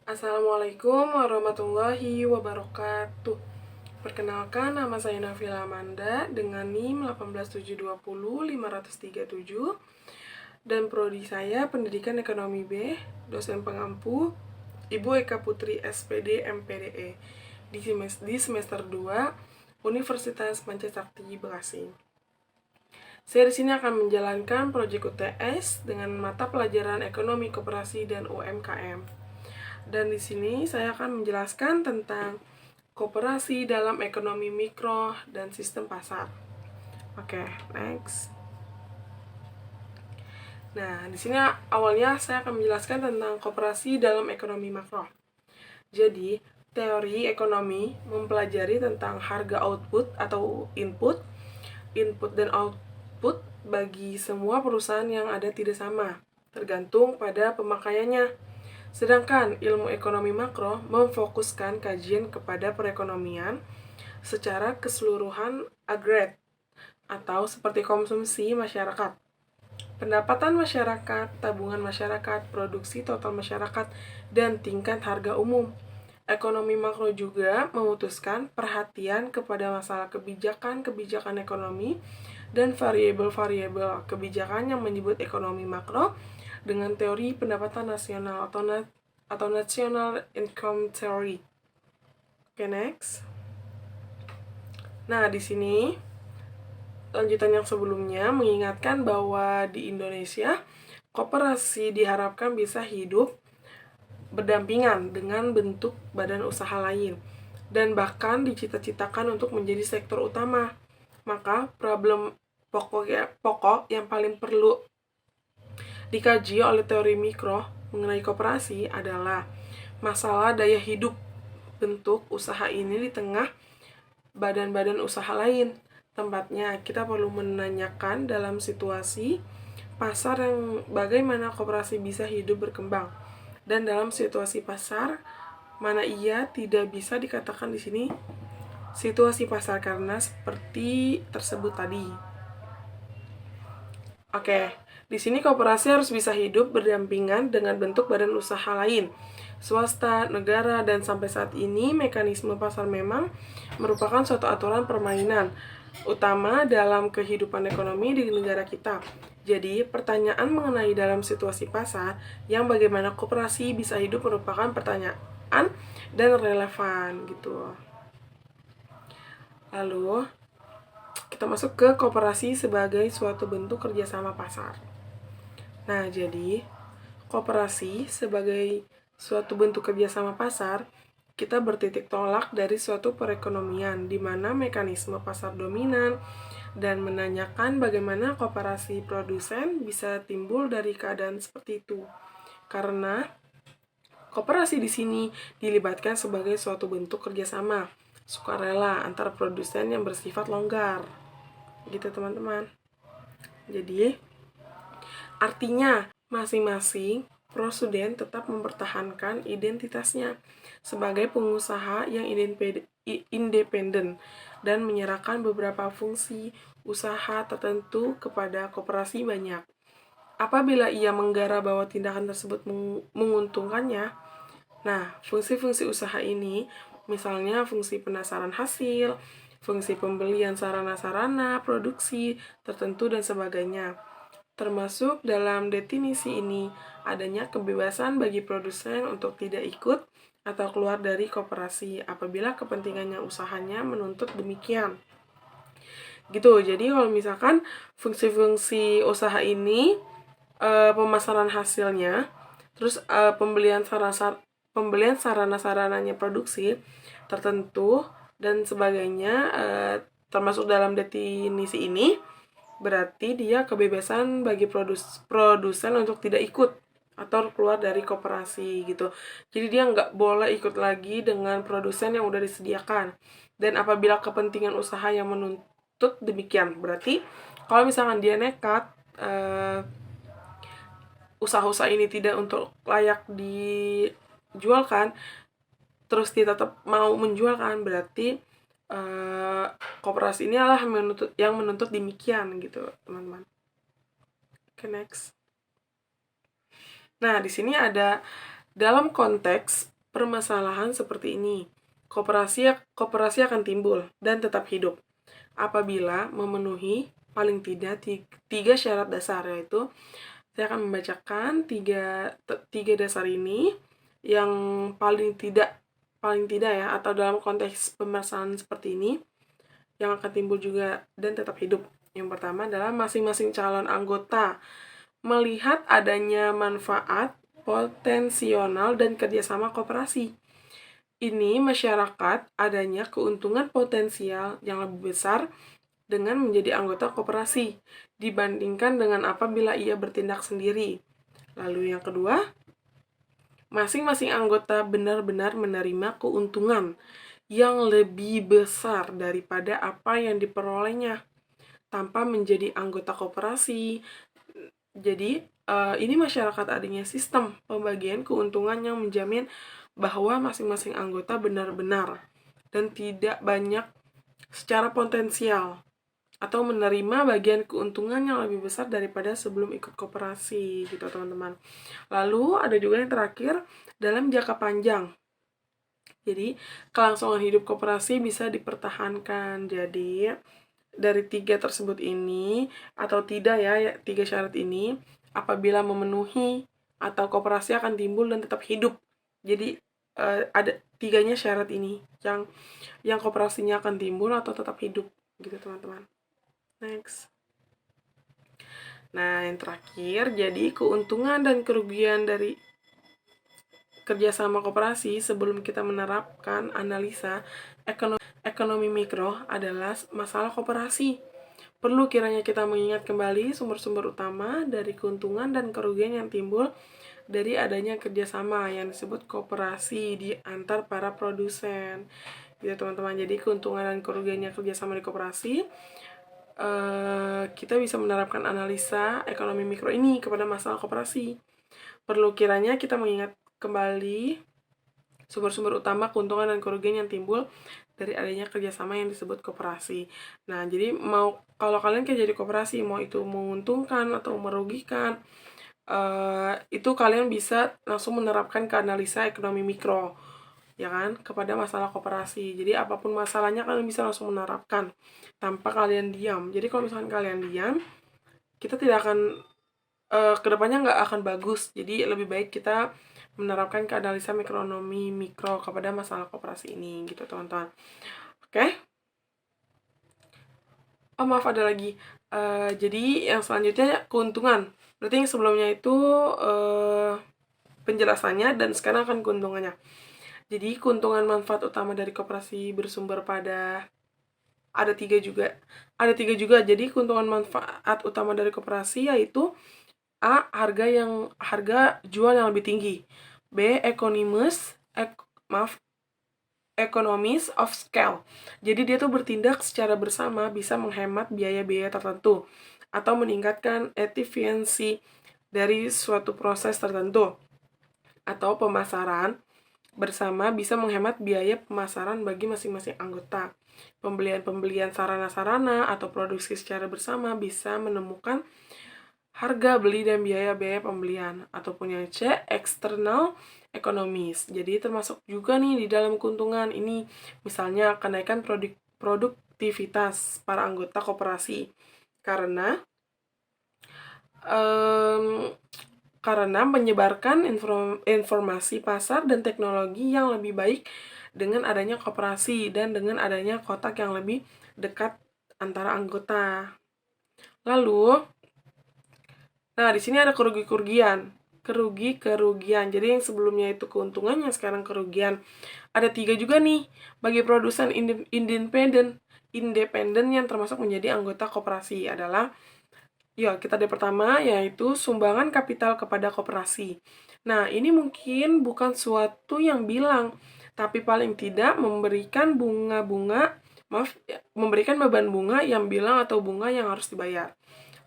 Assalamualaikum warahmatullahi wabarakatuh. Perkenalkan, nama saya Nafila Amanda dengan NIM 18720-537 dan prodi saya Pendidikan Ekonomi B, dosen pengampu Ibu Eka Putri SPD MPDE di semester 2 Universitas Pancasakti Bekasi. Saya di sini akan menjalankan proyek UTS dengan mata pelajaran Ekonomi Koperasi dan UMKM. Dan di sini saya akan menjelaskan tentang koperasi dalam ekonomi mikro dan sistem pasar. Oke, next. Nah, di sini awalnya saya akan menjelaskan tentang koperasi dalam ekonomi makro. Jadi, teori ekonomi mempelajari tentang harga output atau input dan output bagi semua perusahaan yang ada tidak sama, tergantung pada pemakaiannya. Sedangkan ilmu ekonomi makro memfokuskan kajian kepada perekonomian secara keseluruhan agregat atau seperti konsumsi masyarakat, pendapatan masyarakat, tabungan masyarakat, produksi total masyarakat, dan tingkat harga umum. Ekonomi makro juga memutuskan perhatian kepada masalah kebijakan ekonomi dan variabel-variabel kebijakan yang menyebut ekonomi makro dengan teori pendapatan nasional atau National Income Theory. Oke, next. Nah, di sini lanjutan yang sebelumnya mengingatkan bahwa di Indonesia koperasi diharapkan bisa hidup berdampingan dengan bentuk badan usaha lain dan bahkan dicita-citakan untuk menjadi sektor utama. Maka problem pokok yang paling perlu dikaji oleh teori mikro mengenai koperasi adalah masalah daya hidup bentuk usaha ini di tengah badan-badan usaha lain. Tempatnya, kita perlu menanyakan dalam situasi pasar yang bagaimana koperasi bisa hidup berkembang. Dan dalam situasi pasar, mana ia tidak bisa dikatakan di sini situasi pasar karena seperti tersebut tadi. Oke, di sini koperasi harus bisa hidup berdampingan dengan bentuk badan usaha lain, swasta, negara, dan sampai saat ini mekanisme pasar memang merupakan suatu aturan permainan utama dalam kehidupan ekonomi di negara kita. Jadi, pertanyaan mengenai dalam situasi pasar yang bagaimana koperasi bisa hidup merupakan pertanyaan dan relevan gitu. Lalu, kita masuk ke koperasi sebagai suatu bentuk kerjasama pasar. Nah, jadi koperasi sebagai suatu bentuk kerjasama pasar, kita bertitik tolak dari suatu perekonomian di mana mekanisme pasar dominan dan menanyakan bagaimana koperasi produsen bisa timbul dari keadaan seperti itu. Karena koperasi di sini dilibatkan sebagai suatu bentuk kerjasama sukarela antara produsen yang bersifat longgar. Gitu teman-teman. Jadi, artinya masing-masing prosuden tetap mempertahankan identitasnya sebagai pengusaha yang independen dan menyerahkan beberapa fungsi usaha tertentu kepada koperasi banyak. Apabila ia menggara bahwa tindakan tersebut menguntungkannya, nah, fungsi-fungsi usaha ini misalnya fungsi penasaran hasil, fungsi pembelian sarana-sarana, produksi tertentu, dan sebagainya. Termasuk dalam definisi ini adanya kebebasan bagi produsen untuk tidak ikut atau keluar dari koperasi apabila kepentingannya usahanya menuntut demikian. Gitu, jadi kalau misalkan fungsi-fungsi usaha ini pemasaran hasilnya, terus pembelian sarana-sarananya produksi tertentu dan sebagainya, termasuk dalam definisi ini berarti dia kebebasan bagi produsen untuk tidak ikut atau keluar dari koperasi gitu. Jadi dia nggak boleh ikut lagi dengan produsen yang udah disediakan. Dan apabila kepentingan usaha yang menuntut demikian, berarti kalau misalkan dia nekat usaha-usaha ini tidak untuk layak dijualkan, terus dia tetap mau menjualkan, berarti koperasi ini adalah yang menuntut demikian gitu, teman-teman. Oke, next. Nah, di sini ada dalam konteks permasalahan seperti ini. Koperasi akan timbul dan tetap hidup apabila memenuhi paling tidak tiga syarat dasar, yaitu saya akan membacakan tiga dasar ini yang paling tidak ya, atau dalam konteks permasalahan seperti ini yang akan timbul juga dan tetap hidup. Yang pertama adalah masing-masing calon anggota melihat adanya manfaat potensial dan kerjasama koperasi. Ini masyarakat adanya keuntungan potensial yang lebih besar dengan menjadi anggota koperasi dibandingkan dengan apabila ia bertindak sendiri. Lalu yang kedua, masing-masing anggota benar-benar menerima keuntungan yang lebih besar daripada apa yang diperolehnya tanpa menjadi anggota koperasi. Jadi, ini masyarakat adanya sistem pembagian keuntungan yang menjamin bahwa masing-masing anggota benar-benar dan tidak banyak secara potensial atau menerima bagian keuntungan yang lebih besar daripada sebelum ikut koperasi gitu teman-teman. Lalu ada juga yang terakhir, dalam jangka panjang. Jadi kelangsungan hidup koperasi bisa dipertahankan. Jadi dari tiga tersebut ini atau tidak ya tiga syarat ini apabila memenuhi atau koperasi akan timbul dan tetap hidup. Jadi ada tiganya syarat ini yang koperasinya akan timbul atau tetap hidup gitu teman-teman. Next. Nah, yang terakhir, jadi keuntungan dan kerugian dari kerjasama koperasi sebelum kita menerapkan analisa ekonomi mikro adalah masalah koperasi. Perlu kiranya kita mengingat kembali sumber-sumber utama dari keuntungan dan kerugian yang timbul dari adanya kerjasama yang disebut koperasi di antar para produsen. Gitu teman-teman, jadi keuntungan dan kerugiannya kerjasama di koperasi, kita bisa menerapkan analisa ekonomi mikro ini kepada masalah koperasi. Perlu kiranya kita mengingat kembali sumber-sumber utama keuntungan dan kerugian yang timbul dari adanya kerjasama yang disebut koperasi. Nah, jadi kalau kalian kerja di koperasi, mau itu menguntungkan atau merugikan, itu kalian bisa langsung menerapkan ke analisa ekonomi mikro, ya kan, kepada masalah koperasi. Jadi apapun masalahnya kalian bisa langsung menerapkan tanpa kalian diam. Jadi kalau misalkan kalian diam, kita tidak akan kedepannya nggak akan bagus. Jadi lebih baik kita menerapkan ke analisa ekonomi mikro kepada masalah koperasi ini gitu teman-teman. Oke. Oh maaf, ada lagi. Jadi yang selanjutnya keuntungan. Berarti yang sebelumnya itu penjelasannya dan sekarang akan keuntungannya. Jadi keuntungan manfaat utama dari koperasi bersumber pada ada tiga juga. Jadi keuntungan manfaat utama dari koperasi yaitu A. Harga jual yang lebih tinggi. B. Economies of scale. Jadi dia tuh bertindak secara bersama bisa menghemat biaya-biaya tertentu atau meningkatkan efisiensi dari suatu proses tertentu. Atau pemasaran bersama bisa menghemat biaya pemasaran bagi masing-masing anggota. Pembelian sarana-sarana atau produksi secara bersama bisa menemukan harga beli dan biaya-biaya pembelian. Ataupun yang C, external economies. Jadi termasuk juga nih di dalam keuntungan ini, misalnya kenaikan produktivitas para anggota koperasi karena menyebarkan informasi pasar dan teknologi yang lebih baik dengan adanya koperasi dan dengan adanya kotak yang lebih dekat antara anggota. Lalu, nah di sini ada kerugian. Jadi yang sebelumnya itu keuntungan, yang sekarang kerugian. Ada tiga juga nih bagi produsen independen yang termasuk menjadi anggota koperasi adalah kita ada pertama yaitu sumbangan kapital kepada koperasi. Nah, ini mungkin bukan suatu yang bilang, tapi paling tidak memberikan memberikan beban bunga yang bilang atau bunga yang harus dibayar.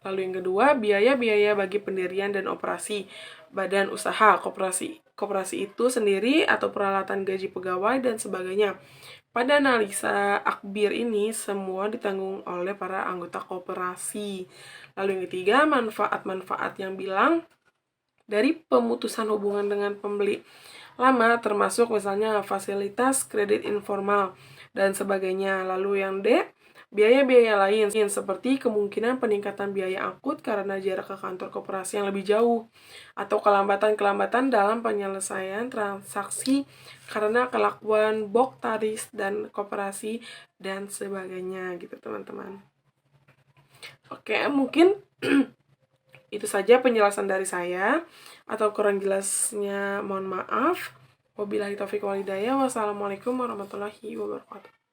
Lalu yang kedua, biaya-biaya bagi pendirian dan operasi badan usaha koperasi itu sendiri atau peralatan gaji pegawai dan sebagainya. Pada analisa akbir ini semua ditanggung oleh para anggota koperasi. Lalu yang ketiga, manfaat-manfaat yang bilang dari pemutusan hubungan dengan pembeli lama, termasuk misalnya fasilitas kredit informal dan sebagainya. Lalu yang D, biaya-biaya lain seperti kemungkinan peningkatan biaya akut karena jarak ke kantor koperasi yang lebih jauh, atau kelambatan-kelambatan dalam penyelesaian transaksi karena kelakuan Boktaris dan koperasi dan sebagainya gitu teman-teman. Oke, mungkin itu saja penjelasan dari saya, atau kurang jelasnya mohon maaf. Wabillahi taufiq wal hidayah. Wassalamualaikum warahmatullahi wabarakatuh.